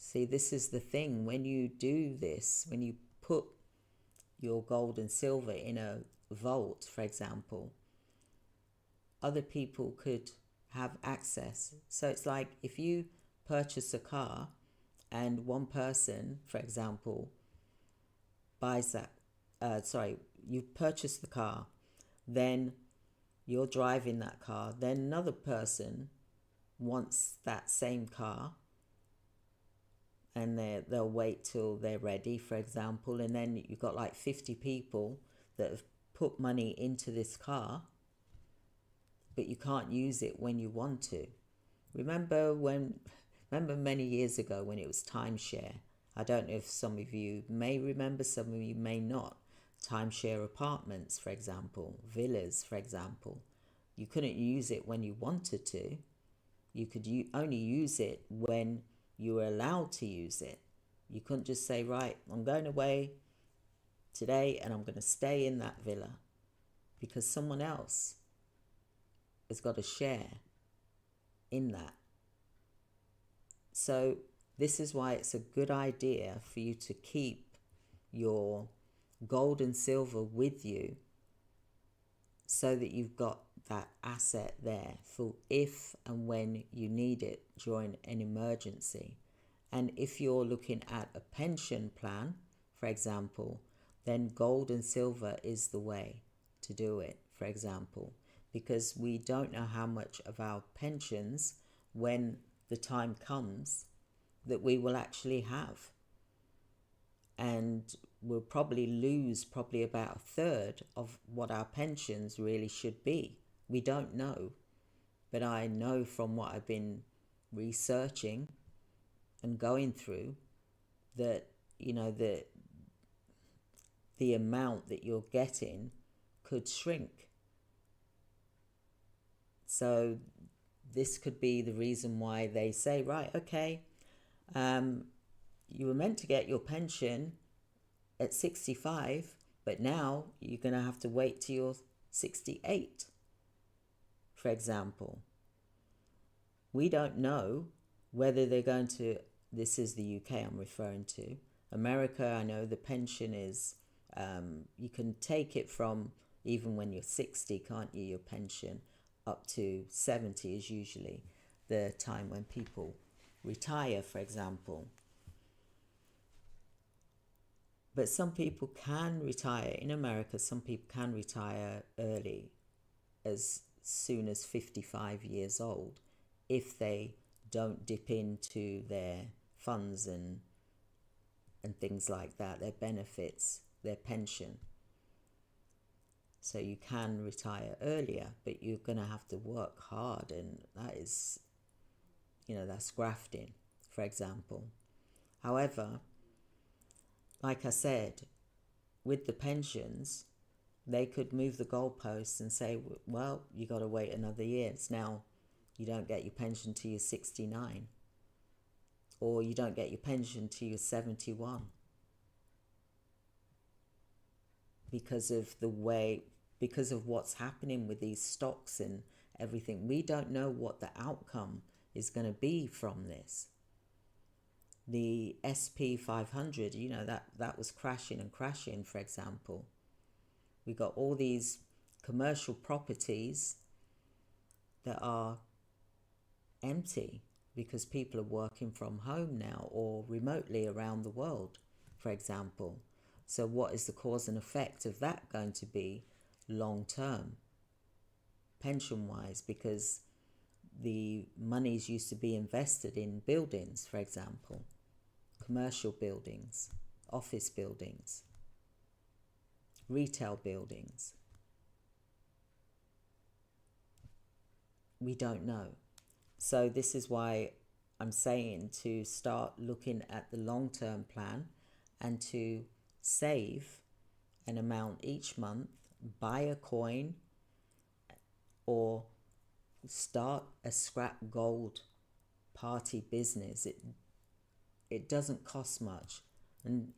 See, this is the thing. When you do this, when you put your gold and silver in a vault, for example, other people could have access. So it's like if you purchase a car and one person, for example, buys that, you purchase the car, then you're driving that car, then another person wants that same car, and they'll wait till they're ready, for example, and then you've got like 50 people that have put money into this car, but you can't use it when you want to. Remember many years ago when it was timeshare? I don't know if some of you may remember, some of you may not. Timeshare apartments, for example, villas, for example. You couldn't use it when you wanted to. You could only use it when you were allowed to use it. You couldn't just say, right, I'm going away today and I'm going to stay in that villa, because someone else has got a share in that. So this is why it's a good idea for you to keep your gold and silver with you, so that you've got that asset there for if and when you need it during an emergency. And if you're looking at a pension plan, for example, then gold and silver is the way to do it, for example, because we don't know how much of our pensions, when the time comes, that we will actually have. And we'll probably lose about a third of what our pensions really should be. We don't know, but I know from what I've been researching and going through that, the amount that you're getting could shrink. So this could be the reason why they say, right, okay, you were meant to get your pension at 65, but now you're going to have to wait till you're 68, for example. We don't know whether they're going to, this is the UK I'm referring to. America, I know the pension is, you can take it from even when you're 60, can't you, your pension, up to 70 is usually the time when people retire, for example. But some people can retire in America, some people can retire early, as soon as 55 years old, if they don't dip into their funds and things like that, their benefits, their pension. So you can retire earlier, but you're going to have to work hard, and that is, that's grafting, for example. However, like I said, with the pensions, they could move the goalposts and say, well, you got to wait another year. It's now, you don't get your pension till you're 69, or you don't get your pension till you're 71, because of what's happening with these stocks and everything. We don't know what the outcome is going to be from this. The SP 500, that was crashing and crashing, for example. We got all these commercial properties that are empty because people are working from home now or remotely around the world, for example. So what is the cause and effect of that going to be long term, pension-wise? Because the monies used to be invested in buildings, for example, commercial buildings, office buildings, retail buildings. We don't know. So this is why I'm saying to start looking at the long-term plan and to save an amount each month, buy a coin, or start a scrap gold party business. It doesn't cost much, and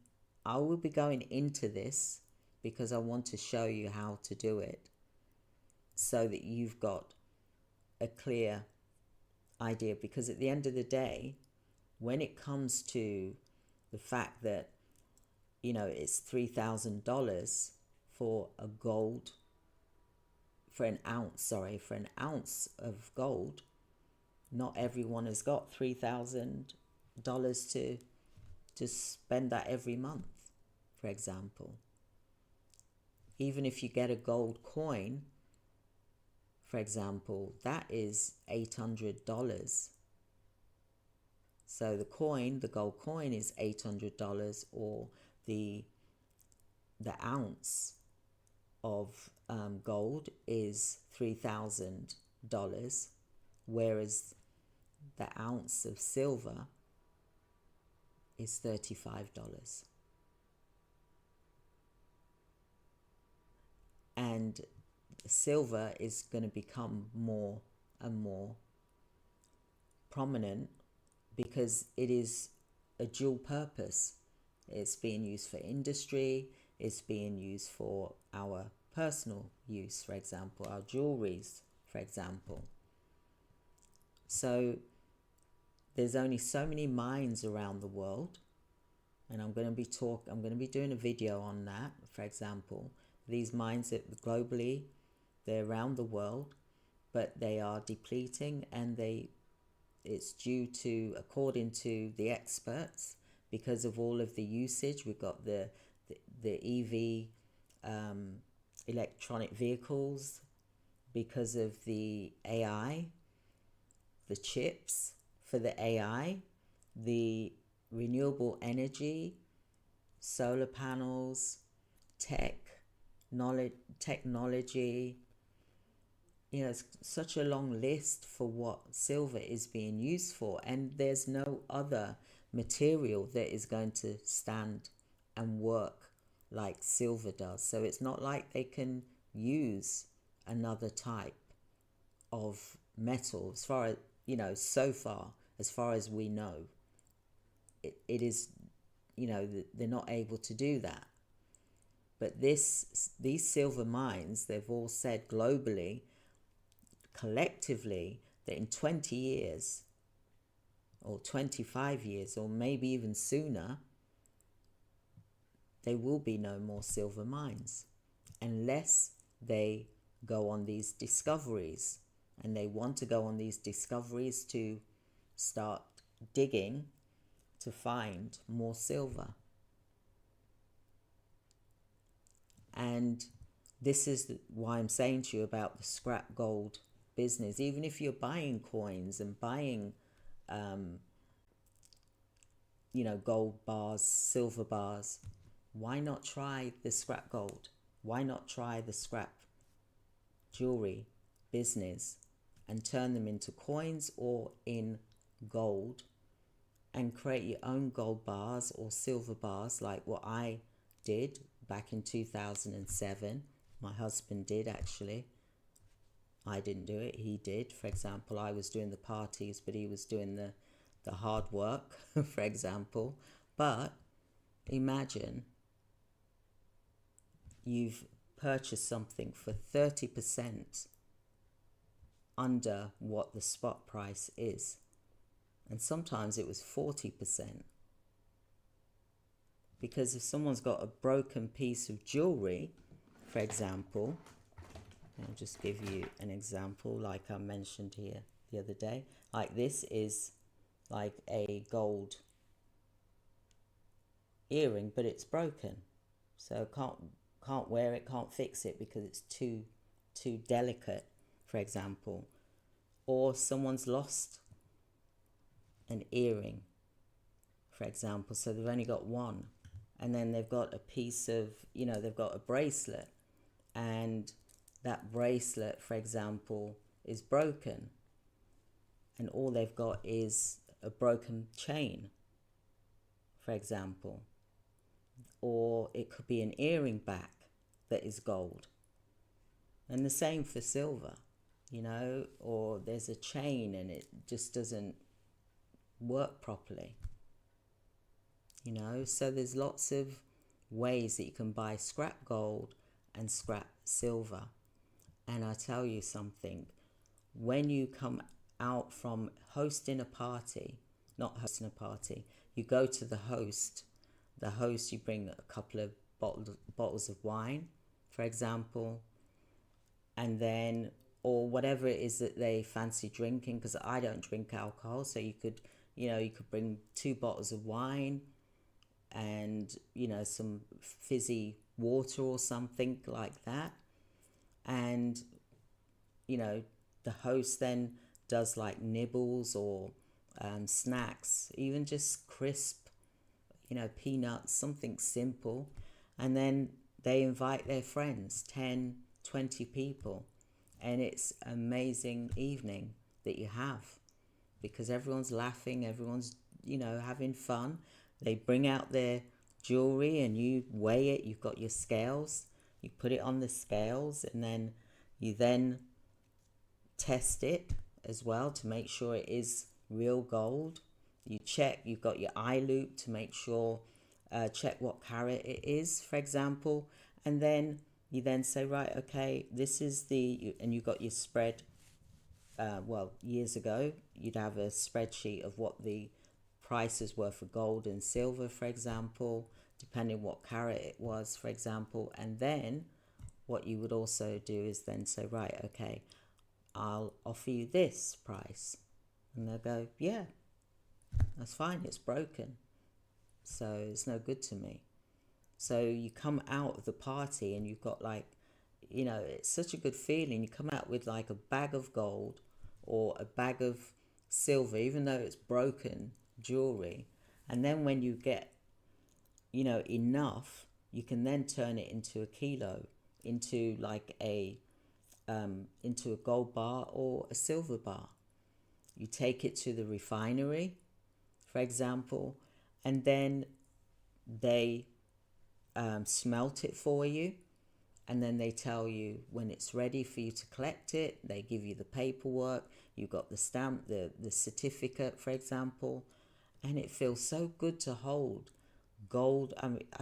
I will be going into this because I want to show you how to do it, so that you've got a clear idea. Because at the end of the day, when it comes to the fact that, it's $3,000 for a gold, for an ounce of gold, not everyone has got $3,000 to spend that every month, for example. Even if you get a gold coin, for example, that is $800. So the gold coin is $800, or the ounce of gold is $3,000, whereas the ounce of silver is $35. And silver is going to become more and more prominent because it is a dual purpose. It's being used for industry, it's being used for our personal use, for example, our jewelries, for example. So there's only so many mines around the world, and I'm going to be doing a video on that, for example. These mines that globally, they're around the world, but they are depleting, and it's due to, according to the experts, because of all of the usage. We've got the EV, electronic vehicles, because of the AI, the chips for the AI, the renewable energy, solar panels, technology. It's such a long list for what silver is being used for, and there's no other material that is going to stand and work like silver does. So it's not like they can use another type of metal, as far as so far, as far as we know. It is, they're not able to do that. But these silver mines, they've all said globally, collectively, that in 20 years or 25 years or maybe even sooner, there will be no more silver mines unless they go on these discoveries. And they want to go on these discoveries to start digging to find more silver. And this is why I'm saying to you about the scrap gold business. Even if you're buying coins and buying, gold bars, silver bars, why not try the scrap gold? Why not try the scrap jewelry business and turn them into coins or in gold, and create your own gold bars or silver bars, like what I did back in 2007. My husband did, actually. I didn't do it, he did. For example, I was doing the parties, but he was doing the hard work, for example. But imagine you've purchased something for 30% under what the spot price is. And sometimes it was 40%. Because if someone's got a broken piece of jewelry, for example, I'll just give you an example like I mentioned here the other day. Like this is like a gold earring, but it's broken. So can't wear it, can't fix it because it's too delicate, for example. Or someone's lost an earring, for example, so they've only got one, and then they've got a piece of, they've got a bracelet, and that bracelet, for example, is broken, and all they've got is a broken chain, for example. Or it could be an earring back that is gold, and the same for silver, or there's a chain and it just doesn't work properly, so there's lots of ways that you can buy scrap gold and scrap silver. And I tell you something, when you come out from hosting a party, not hosting a party. You go to the host. The host, you bring a couple of bottles of wine, for example, and then, or whatever it is that they fancy drinking, because I don't drink alcohol, so you could bring 2 bottles of wine and some fizzy water or something like that. And the host then does like nibbles or snacks, even just crisp, peanuts, something simple. And then they invite their friends, 10, 20 people. And it's an amazing evening that you have, because everyone's laughing, everyone's, having fun. They bring out their jewelry and you weigh it. You've got your scales. You put it on the scales, and then you test it as well to make sure it is real gold. You check, you've got your eye loop to make sure, check what carat it is, for example. And then you then say, right, okay, this is and you got your spread. Years ago, you'd have a spreadsheet of what the prices were for gold and silver, for example, depending what carat it was, for example. And then what you would also do is then say, right, okay, I'll offer you this price. And they'll go, yeah, that's fine, it's broken, so it's no good to me. So you come out of the party and you've got like, it's such a good feeling. You come out with like a bag of gold or a bag of silver, even though it's broken jewelry. And then when you get, enough, you can then turn it into a kilo, into like into a gold bar or a silver bar. You take it to the refinery, for example, and then they smelt it for you, and then they tell you when it's ready for you to collect it. They give you the paperwork, you got the stamp, the certificate, for example, and it feels so good to hold gold. I mean,